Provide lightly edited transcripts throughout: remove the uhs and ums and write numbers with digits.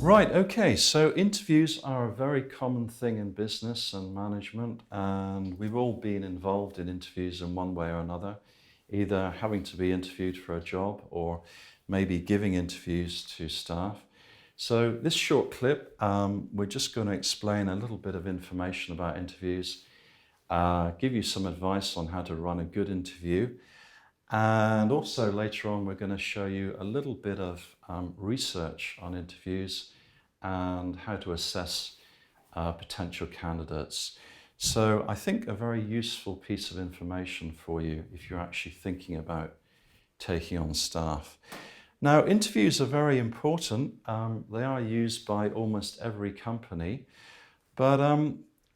Right, okay, so interviews are a very common thing in business and management, and we've all been involved in interviews in one way or another, either having to be interviewed for a job or maybe giving interviews to staff. So this short clip, we're just going to explain a little bit of information about interviews, give you some advice on how to run a good interview, and also later on we're going to show you a little bit of research on interviews and how to assess potential candidates. So I think a very useful piece of information for you if you're actually thinking about taking on staff. Now, interviews are very important. They are used by almost every company, but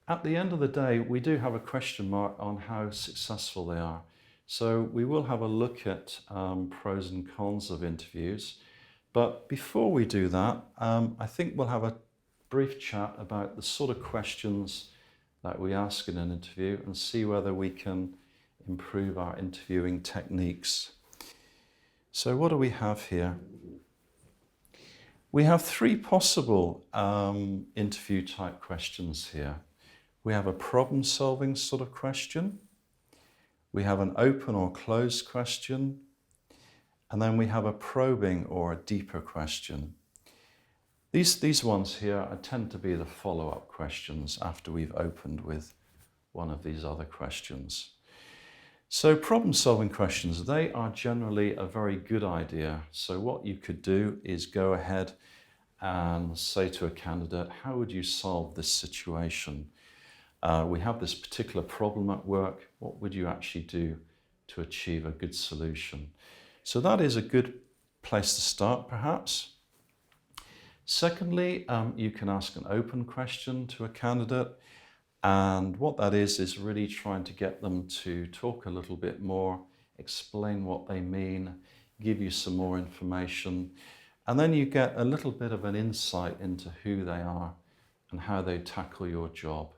at the end of the day, we do have a question mark on how successful they are. So we will have a look at pros and cons of interviews. But before we do that, I think we'll have a brief chat about the sort of questions that we ask in an interview and see whether we can improve our interviewing techniques. So what do we have here? We have three possible interview type questions here. We have a problem-solving sort of question. We have an open or closed question. And then we have a probing or a deeper question. These ones here tend to be the follow-up questions after we've opened with one of these other questions. So problem-solving questions, they are generally a very good idea. So what you could do is go ahead and say to a candidate, how would you solve this situation? We have this particular problem at work. What would you actually do to achieve a good solution? So that is a good place to start, perhaps. Secondly, you can ask an open question to a candidate. And what that is really trying to get them to talk a little bit more, explain what they mean, give you some more information. And then you get a little bit of an insight into who they are and how they tackle your job.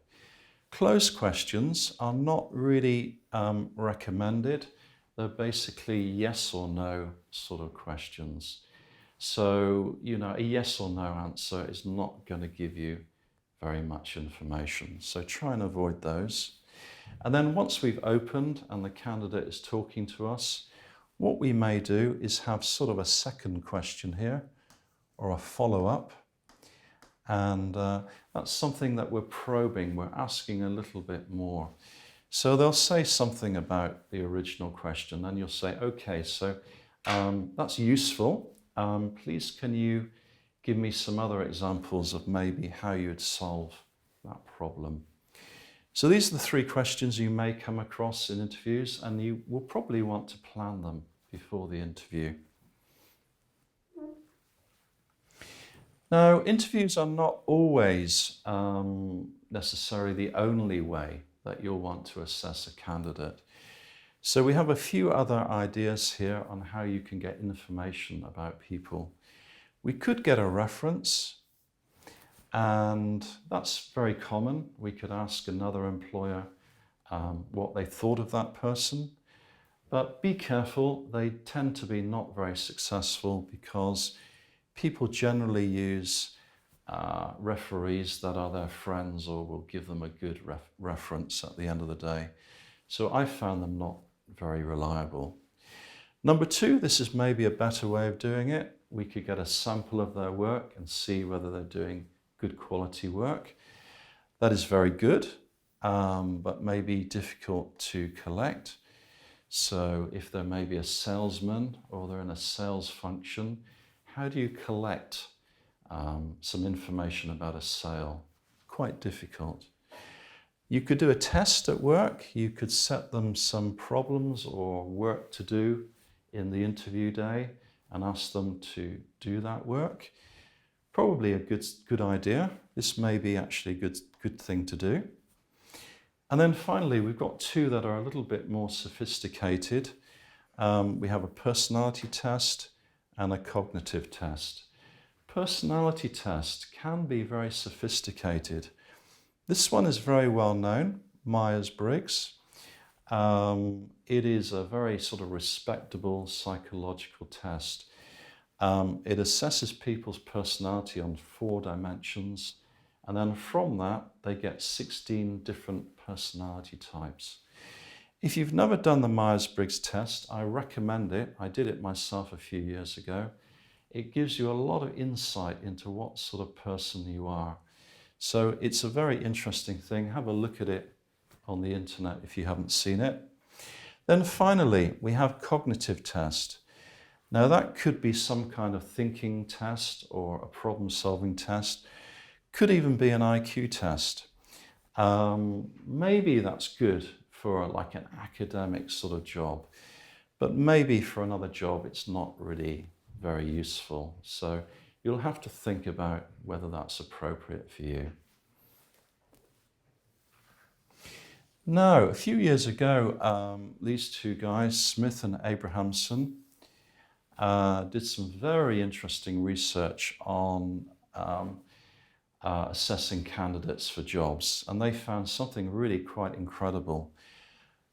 Closed questions are not really recommended. They're basically yes or no sort of questions. So, a yes or no answer is not going to give you very much information. So try and avoid those. And then once we've opened and the candidate is talking to us, what we may do is have sort of a second question here or a follow-up. And that's something that we're probing, we're asking a little bit more. So they'll say something about the original question, and you'll say, okay, so that's useful. Please, can you give me some other examples of maybe how you'd solve that problem? So these are the three questions you may come across in interviews, and you will probably want to plan them before the interview. Now, interviews are not always necessarily the only way that you'll want to assess a candidate. So we have a few other ideas here on how you can get information about people. We could get a reference, and that's very common. We could ask another employer what they thought of that person, but be careful, they tend to be not very successful because people generally use referees that are their friends or will give them a good reference at the end of the day. So I found them not very reliable. Number two, this is maybe a better way of doing it. We could get a sample of their work and see whether they're doing good quality work. That is very good, but maybe difficult to collect. So if they're maybe a salesman or they're in a sales function, how do you collect some information about a sale? Quite difficult. You could do a test at work. You could set them some problems or work to do in the interview day and ask them to do that work. Probably a good idea. This may be actually a good thing to do. And then finally, we've got two that are a little bit more sophisticated. We have a personality test and a cognitive test. Personality test can be very sophisticated. This one is very well known, Myers-Briggs. It is a very sort of respectable psychological test. It assesses people's personality on 4 dimensions, and then from that, they get 16 different personality types. If you've never done the Myers-Briggs test, I recommend it. I did it myself a few years ago. It gives you a lot of insight into what sort of person you are. So it's a very interesting thing. Have a look at it on the internet if you haven't seen it. Then finally, we have cognitive test. Now that could be some kind of thinking test or a problem-solving test. Could even be an IQ test. Maybe that's good for like an academic sort of job, but maybe for another job it's not really very useful. So you'll have to think about whether that's appropriate for you. Now, a few years ago, these 2 guys, Smith and Abrahamson, did some very interesting research on assessing candidates for jobs, and they found something really quite incredible.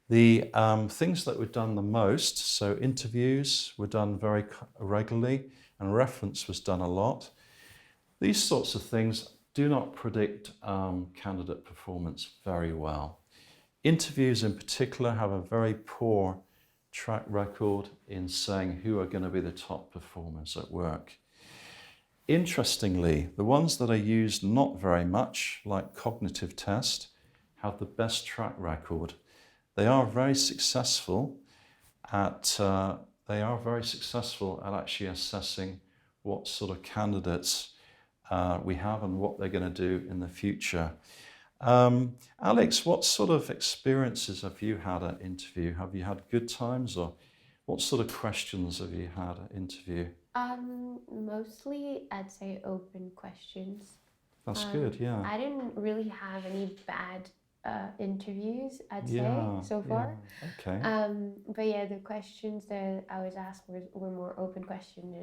The things that were done the most, so interviews were done very regularly and reference was done a lot. These sorts of things do not predict candidate performance very well. Interviews in particular have a very poor track record in saying who are going to be the top performers at work. Interestingly, the ones that are used not very much, like cognitive test, have the best track record. They are very successful at actually assessing what sort of candidates we have and what they're going to do in the future. Alex, what sort of experiences have you had at interview? Have you had good times, or what sort of questions have you had at interview? Mostly I'd say open questions. That's good, yeah. I didn't really have any bad interviews, I'd say, so far. Yeah, okay. But yeah, the questions that I was asked were more open question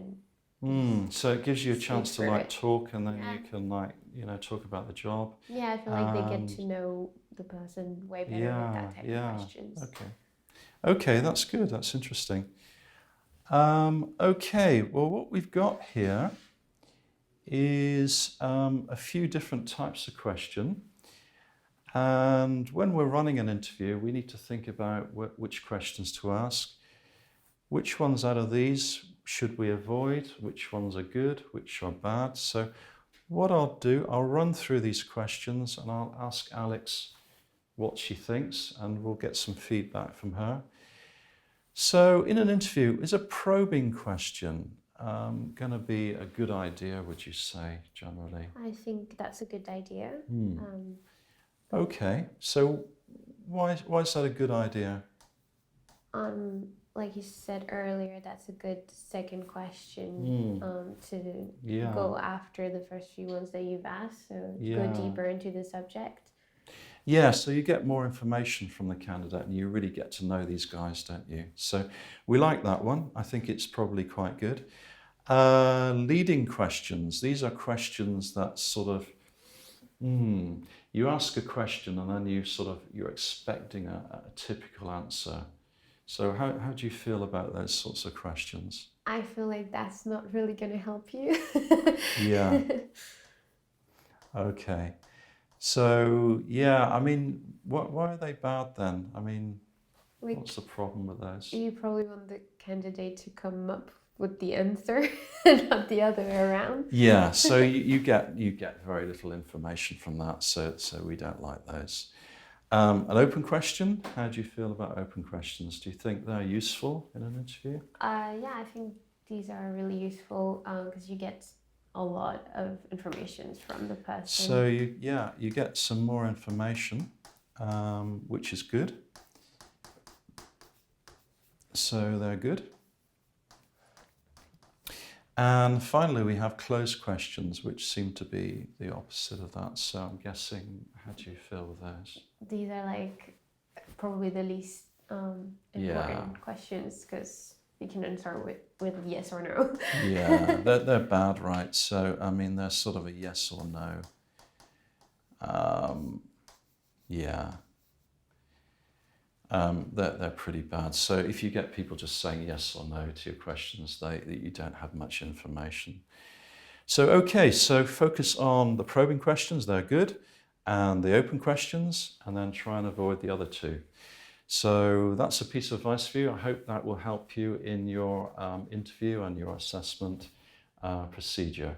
and so it gives you a chance to like it. talk, and then you can like, talk about the job. Yeah, I feel like they get to know the person way better with that type of questions. Okay, that's good. That's interesting. Okay, well, what we've got here is a few different types of question. And when we're running an interview, we need to think about which questions to ask. Which ones out of these should we avoid? Which ones are good? Which are bad? So what I'll do, I'll run through these questions and I'll ask Alex what she thinks, and we'll get some feedback from her. So in an interview, is a probing question going to be a good idea, would you say, generally? I think that's a good idea. Okay, so why is that a good idea? Like you said earlier, that's a good second question to go after the first few ones that you've asked, so go deeper into the subject. Yeah, so you get more information from the candidate and you really get to know these guys, don't you? So we like that one. I think it's probably quite good. Leading questions. These are questions that sort of, you ask a question and then you're expecting a typical answer. So how do you feel about those sorts of questions? I feel like that's not really going to help you. Yeah. Okay. So, yeah, I mean, why are they bad then? I mean, like, what's the problem with those? You probably want the candidate to come up with the answer and not the other way around. Yeah, so you get very little information from that, so we don't like those. An open question, how do you feel about open questions? Do you think they're useful in an interview? Yeah, I think these are really useful because you get a lot of information from the person. So you get some more information, which is good. So they're good. And finally, we have closed questions, which seem to be the opposite of that. So I'm guessing, how do you feel with those? These are like probably the least important questions because you can answer with yes or no. Yeah, they're bad, right? So, I mean, they're sort of a yes or no. Yeah. they're pretty bad. So if you get people just saying yes or no to your questions, you don't have much information. So, okay, so focus on the probing questions, they're good, and the open questions, and then try and avoid the other two. So that's a piece of advice for you. I hope that will help you in your interview and your assessment procedure.